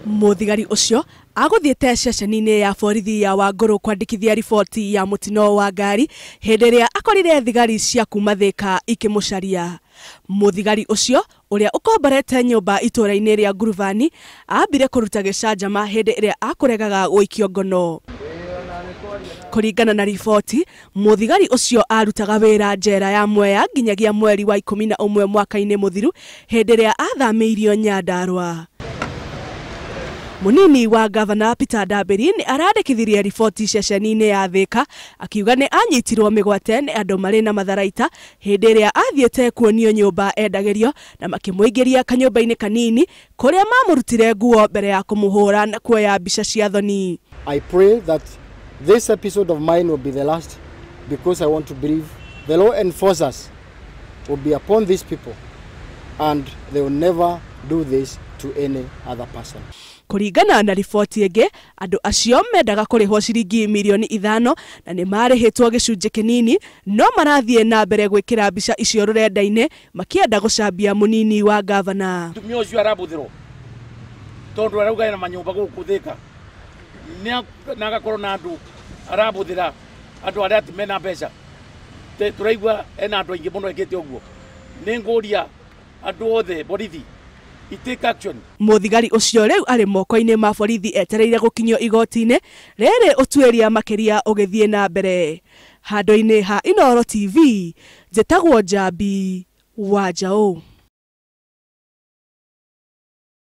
Muthigari ucio aguthiete ceceni-ini ya borithi ya Wangũrũ kwandikithia riboti ya mutino wa ngari hindi iria akorire thigari cia kuma Thika ikimucaria. Muthigari ucio uria ukomborete nyumba itura-ini ria Nguruvani ambire kuruta gicanjama hindi iria akuregaga guikio ngono. Kuringana na riboti, muthigari ucio arutaga wira njera ya Mwea nginyagia mweri wa 11 mwaka-ini muthiru hindi iria athamiirio Nyandarua. Munini wa Gavana Peter Ndambĩri ni arandikithirie riboti ceceni-ini ya Thika akiuga ni anyitirwo migwate ni andu mari na matharaita hindi iria athiete kuonio nyumba endagerio na makimuingiria kanyumba-ini kanini kuria mamurutire nguo mbere ya kumuhura na kuoya mbica cia thoni. I pray that this episode of mine will be the last, because I want to believe the law enforcers will be upon these people and they will never do this to any other person. Kuringana na riboti ĩngĩ, andu acio mendaga kurihwo ciringi milioni 5 na ni marihitwo gicunjĩ kinini, no marathie na mbere gwikira mbica icio rurenda-ini makienda gucambia munini wa gavana. Tumia ucio arabuthirwo tondu arauga ena manyumba guku Thika na agakorwo na andu arabuthira andu aria mena mbeca. Turaigua ena andu aingi muno ekete uguo. Ni nguria andu othe borithi take action. Muthigari ucio riu ari moko-ini ma borithi etereire gukinyio igoti-ini riri utuiria makiria ugithie na mbere. Handu-ini ha Inooro TV, njitagwo Njambi wa Njaũ.